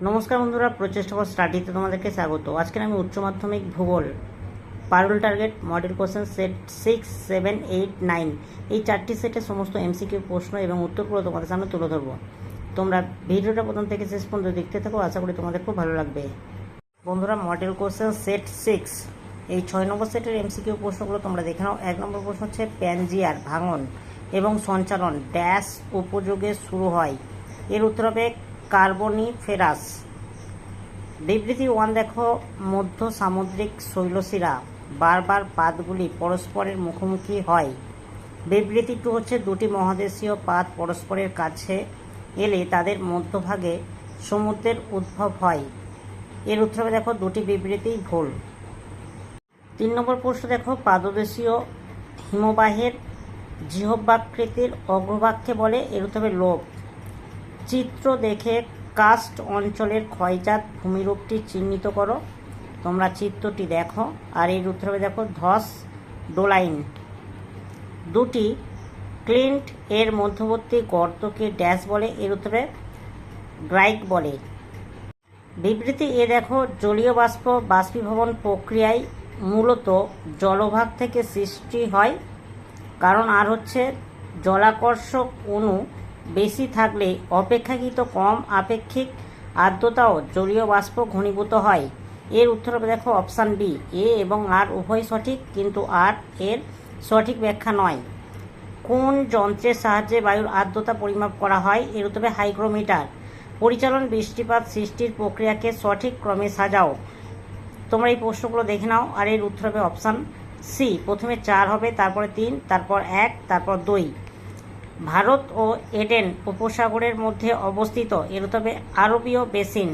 নমস্কার বন্ধুরা, প্রচেষ্টা ফর স্টাডিতে তোমাদেরকে স্বাগত। আজকে আমি উচ্চ মাধ্যমিক ভূগোল পারুল টার্গেট মডেল কোশ্চেন সেট 6, 7, 8, 9 এই চারটি সেটের সমস্ত এমসিকিউ প্রশ্ন এবং উত্তরগুলো তোমাদের সামনে তুলে ধরবো। তোমরা ভিডিওটা প্রথম থেকে শেষ পর্যন্ত দেখতে থাকো, আশা করি তোমাদের খুব ভালো লাগবে। বন্ধুরা, মডেল কোশ্চেন সেট 6 এই 6 নম্বর সেটের এমসিকিউ প্রশ্নগুলো তোমরা দেখে নাও। 1 নম্বর প্রশ্ন হচ্ছে প্যানজিয়ার ভাঙন এবং সঞ্চালন ড্যাশ উপযোগে শুরু হয়। এর উত্তর হবে কার্বনিফেরাস। বিবৃতি 1 দেখো, মধ্য সামুদ্রিক শৈলশিরা বারবার পাতগুলি পরস্পরের মুখোমুখি হয়। বিবৃতি 2 হচ্ছে দুটি মহাদেশীয় পাত পরস্পরের কাছে এলে তাদের মধ্যভাগে সমুদ্রের উদ্ভব হয়। এর উত্তরে দেখো দুটি বিবৃতিই ভুল। 3 নম্বর প্রশ্ন দেখো, পাদদেশীয় হিমবাহের জিহ্বাকৃতির অগ্রভাগকে বলে। এর উত্তরে লোভ। চিত্র দেখে কাস্ট অঞ্চলের ক্ষয়জাত ভূমিরূপটি চিহ্নিত করো। তোমরা চিত্রটি দেখো আর এর উত্তরে দেখো ধস ডোলাইন। দুটি ক্লিন্ট এর মধ্যবর্তী গর্তকে ড্যাশ বলে। এর উত্তরে গ্রাইক বলে। বিবৃতি এ দেখো, জলীয় বাষ্প বাষ্পীভবন প্রক্রিয়ায় মূলত জলভাগ থেকে সৃষ্টি হয়। কারণ আর হচ্ছে জলাকর্ষক অণু বেশি থাকলে অপেক্ষাকৃত কম আপেক্ষিক আর্দ্রতাও জলীয় বাষ্প ঘনীভূত হয়। এর উত্তর হবে দেখো অপশান বি। এ এবং আর উভয় সঠিক, কিন্তু আর এর সঠিক ব্যাখ্যা নয়। কোন যন্ত্রের সাহায্যে বায়ুর আর্দ্রতা পরিমাপ করা হয়? এর উত্তর হবে হাইগ্রোমিটার। পরিচালন বৃষ্টিপাত সৃষ্টির প্রক্রিয়াকে সঠিক ক্রমে সাজাও। তোমরা এই প্রশ্নগুলো দেখে নাও আর এর উত্তর হবে অপশান সি। প্রথমে 4 হবে, তারপরে 3, তারপর 1, তারপর 2। ভারত ও এডেন উপসাগরের মধ্যে অবস্থিত। এর উত্তর হবে আরবীয় বেসিন।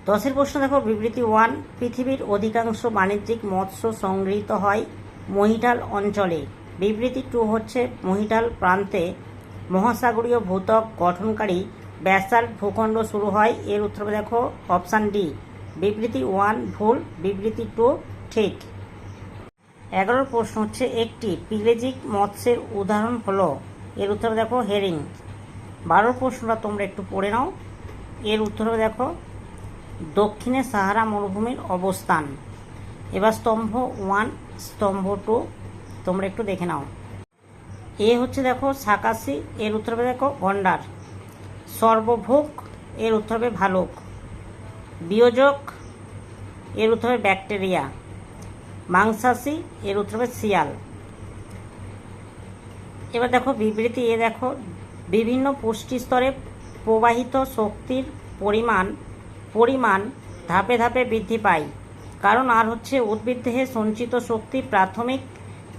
10 প্রশ্ন দেখো, বিবৃতি 1 পৃথিবীর অধিকাংশ বাণিজ্যিক মৎস্য সংগৃহীত হয় মহিটাল অঞ্চলে। বিবৃতি 2 হচ্ছে মহিটাল প্রান্তে মহাসাগরীয় ভূত্বক গঠনকারী ব্যাসাল্ট ভূখণ্ড শুরু হয়। এর উত্তর দেখো অপশান ডি। বিবৃতি 1 ভুল, বিবৃতি 2 ঠিক। 11 প্রশ্ন হচ্ছে একটি পিলেজিক মৎস্যের উদাহরণ হলো। এর উত্তর দেখো হেরিং। 12 প্রশ্নটা তোমরা একটু পড়ে নাও। এর উত্তর দেখো দক্ষিণে সাহারা মরুভূমির অবস্থান। এবার স্তম্ভ 1, স্তম্ভ 2 তোমরা একটু দেখে নাও। এ হচ্ছে দেখো সাকাশি। এর উত্তর দেখো গন্ডার। সর্বভুক এর উত্তর হবে ভালুক। বিয়োজক এর উত্তর হবে ব্যাকটেরিয়া। মাংসাশী এর উত্তর হবে শিয়াল। এবার দেখো বিবৃতি এ দেখো, বিভিন্ন পুষ্টি স্তরে প্রবাহিত শক্তির পরিমাণ ধাপে ধাপে বৃদ্ধি পায়। কারণ আর হচ্ছে উদ্ভিদ দেহে সঞ্চিত শক্তি প্রাথমিক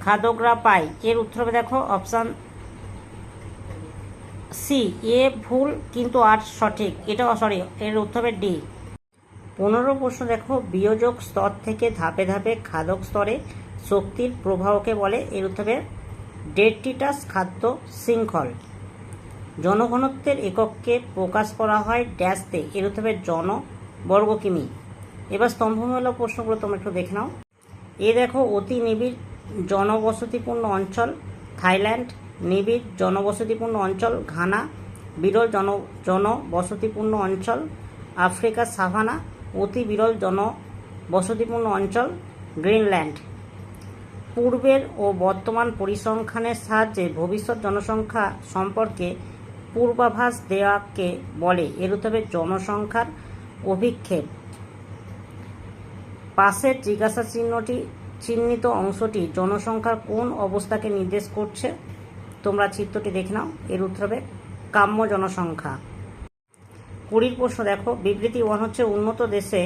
খাদ্যগ্রা পায়। এর উত্তর হবে দেখো অপশান সি। এ ভুল, কিন্তু আর সঠিক। এটা সরি, এর উত্তর হবে ডি। 15 প্রশ্ন দেখো, বিয়োজক স্তর থেকে ধাপে ধাপে খাদক স্তরে শক্তির প্রবাহকে বলে। এর উত্তর হবে ডেট্রিটাস খাদ্য শৃঙ্খল। জনঘনত্বের একককে প্রকাশ করা হয় ড্যাশতে। এর উত্তর হবে জন বর্গ কিমি। এবার স্তম্ভমূলক প্রশ্নগুলো তোমরা একটু দেখে নাও। এ দেখো, অতি নিবিড় জনবসতিপূর্ণ অঞ্চল থাইল্যান্ড। নিবিড় জনবসতিপূর্ণ অঞ্চল ঘানা। বিরল জনবসতিপূর্ণ অঞ্চল আফ্রিকার সাভানা। অতি বিরল জনবসতিপূর্ণ অঞ্চল গ্রিনল্যান্ড। পূর্বের ও বর্তমান পরিসংখ্যানের সাহায্যে ভবিষ্যৎ জনসংখ্যা সম্পর্কে পূর্বাভাস দেওয়াকে বলে। এর উত্তর হবে জনসংখ্যার অভিক্ষেপ। পাশের জিজ্ঞাসা চিহ্নিত অংশটি জনসংখ্যার কোন অবস্থাকে নির্দেশ করছে? তোমরা চিত্রটি দেখে নাও। এর উত্তর হবে কাম্য জনসংখ্যা। 20 প্রশ্ন দেখো, বিবৃতি 1 হচ্ছে উন্নত দেশে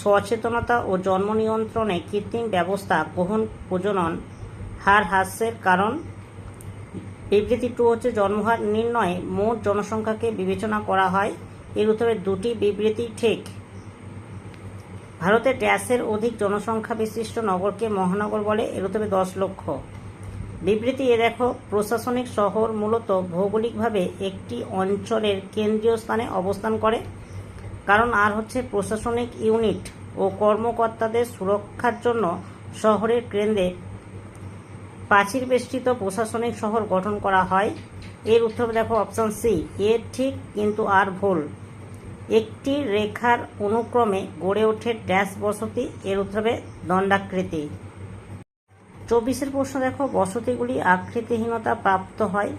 সচেতনতা ও জন্ম নিয়ন্ত্রণে কৃত্রিম ব্যবস্থা গ্রহণ প্রজনন হার হ্রাসের কারণ। বিবৃতি 2 হচ্ছে জন্মহার নির্ণয়ে মোট জনসংখ্যাকে বিবেচনা করা হয়। এর উত্তরে দুটি বিবৃতি ঠিক। ভারতে ড্যাশের অধিক জনসংখ্যা বিশিষ্ট নগরকে মহানগর বলে। এর উত্তরে 10 লক্ষ। বিবৃতি এ দেখো, প্রশাসনিক শহর মূলত ভৌগোলিকভাবে একটি অঞ্চলের কেন্দ্রীয় স্থানে অবস্থান করে। কারণ আর হচ্ছে প্রশাসনিক ইউনিট ও কর্মকর্তাদের সুরক্ষার জন্য শহরের কেন্দ্রে প্রাচীর বেষ্টিত প্রশাসনিক শহর গঠন করা হয়। এর উত্তর দেখো অপশান সি। এ ঠিক, কিন্তু আর ভুল। একটি রেখার অনুক্রমে গড়ে ওঠে ড্যাশ বসতি, এর উত্তর হবে দণ্ডাকৃতি। 24 প্রশ্ন দেখো, বসতিগুলি আকৃতিহীনতা প্রাপ্ত হয়,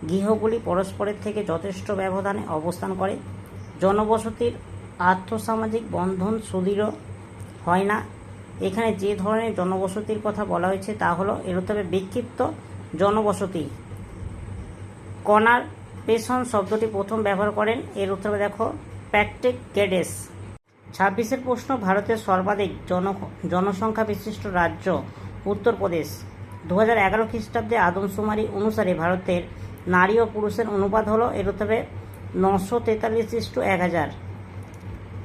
গৃহগুলি পরস্পরের থেকে যথেষ্ট ব্যবধানে অবস্থান করে, জনবসতির আর্থসামাজিক বন্ধন সুদৃঢ় হয় না। এখানে যে ধরনের জনবসতির কথা বলা হয়েছে তা হলো, এর উত্তর হবে বিক্ষিপ্ত জনবসতি। কনার পেশন শব্দটি প্রথম ব্যবহার করেন, এর উত্তর হবে দেখো প্যাট্রিক গেডেস। 26 প্রশ্ন, ভারতের সর্বাধিক জনসংখ্যা বিশিষ্ট রাজ্য উত্তরপ্রদেশ। 2011 খ্রিস্টাব্দে আদমশুমারি অনুসারে ভারতের নারী ও পুরুষের অনুপাত হলো, এর উত্তর হবে 943:1000।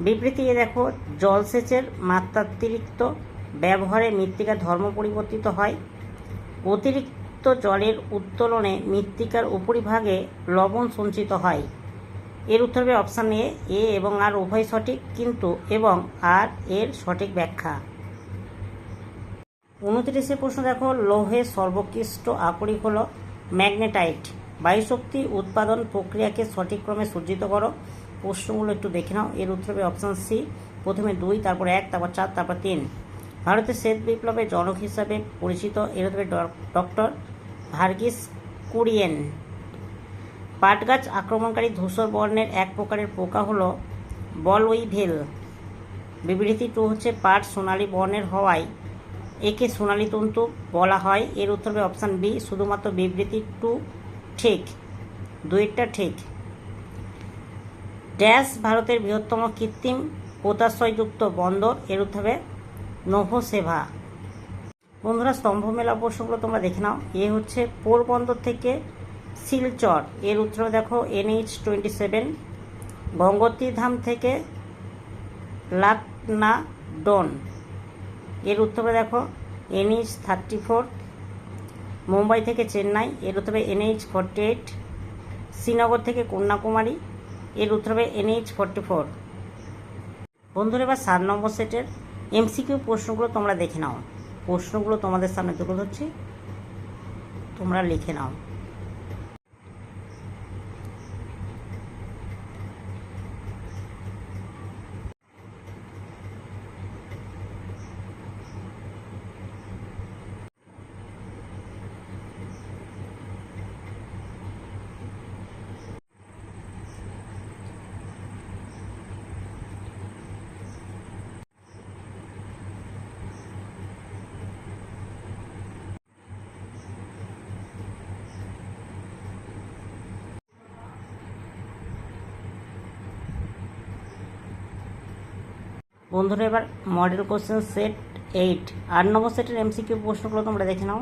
বিবৃতি দেখো, জলসেচের মাত্রাতিরিক্ত ব্যবহারে মৃত্তিকার ধর্ম পরিবর্তিত হয়, অতিরিক্ত জলের উত্তোলনে মৃত্তিকার উপরিভাগে লবণ সঞ্চিত হয়। এর উত্তর হবে অপশান এ এবং আর উভয় সঠিক, কিন্তু এবং আর এর সঠিক ব্যাখ্যা। 29 প্রশ্ন দেখো, লৌহের সর্বোৎকৃষ্ট আকরিক হল ম্যাগনেটাইট। বায়ুশক্তি উৎপাদন প্রক্রিয়াকে সঠিক ক্রমে সজ্জিত করো। প্রশ্নগুলো একটু দেখে নাও। এর উত্তর হবে অপশান সি, প্রথমে 2, তারপর 1, তারপর 4, তারপর 3। ভারতের শ্বেত বিপ্লবের জনক হিসাবে পরিচিত, এর উত্তর হবে ডক্টর ভার্গিস কুরিয়েন। পাটগাছ আক্রমণকারী ধূসর বর্ণের এক প্রকারের পোকা হলো বলউইভেল। বিবৃতি 2 হচ্ছে, পাট সোনালী বর্ণের হওয়ায় একে সোনালী তন্তু বলা হয়, এর উত্তর হবে অপশান বি, শুধুমাত্র বিবৃতি 2 ঠিক, 2টা ঠিক। ড্যাশ ভারতের বৃহত্তম কৃত্রিম পোতাশ্রয়যুক্ত বন্দর, এর উত্তর হবে নোভোসেভা। বন্ধুরা, স্তম্ভ মেলা প্রশ্নগুলো তোমরা দেখে নাও। এ হচ্ছে পোরবন্দর থেকে শিলচর, এর উত্তর দেখো NH27। গঙ্গোত্রী ধাম থেকে লাকনাডন, এর উত্তরে দেখো NH34। মুম্বাই থেকে চেন্নাই, এর উত্তরে NH48। শ্রীনগর থেকে কন্যাকুমারী, এর উত্তরে NH44। বন্ধুরা, এবার 7 নম্বর সেটের MCQ প্রশ্নগুলো তোমরা দেখে নাও। প্রশ্নগুলো তোমাদের সামনে তুলে ধরছি, তোমরা লিখে নাও। বন্ধুরা, এবার মডেল কোশ্চেন সেট 8 8 নম্বর সেটের MCQ প্রশ্নগুলো তোমরা দেখে নাও।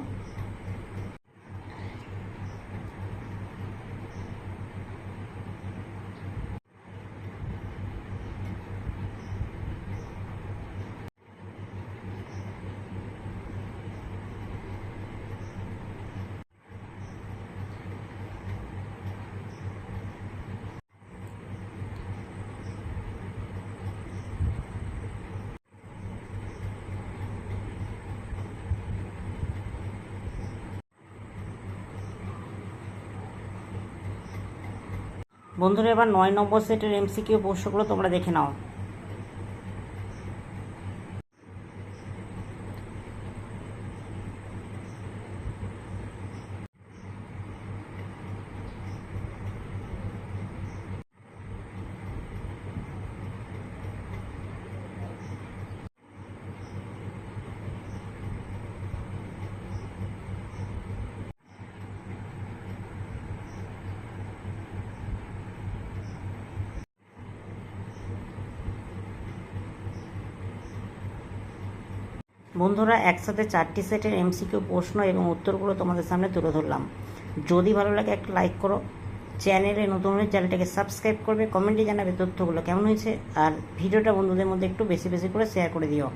বন্ধুরা, এবার 9 নম্বর সেটের MCQ প্রশ্নগুলো তোমরা দেখে নাও। বন্ধুরা, একসাথে 4টি সেটের MCQ প্রশ্ন এবং উত্তরগুলো তোমাদের সামনে তুলে ধরলাম। যদি ভালো লাগে একটা লাইক করো, চ্যানেলে নতুন হলে চ্যানেলটাকে সাবস্ক্রাইব করবে, কমেন্টে জানাবে তথ্যগুলো কেমন হয়েছে, আর ভিডিওটা বন্ধুদের মধ্যে একটু বেশি বেশি করে শেয়ার করে দিও।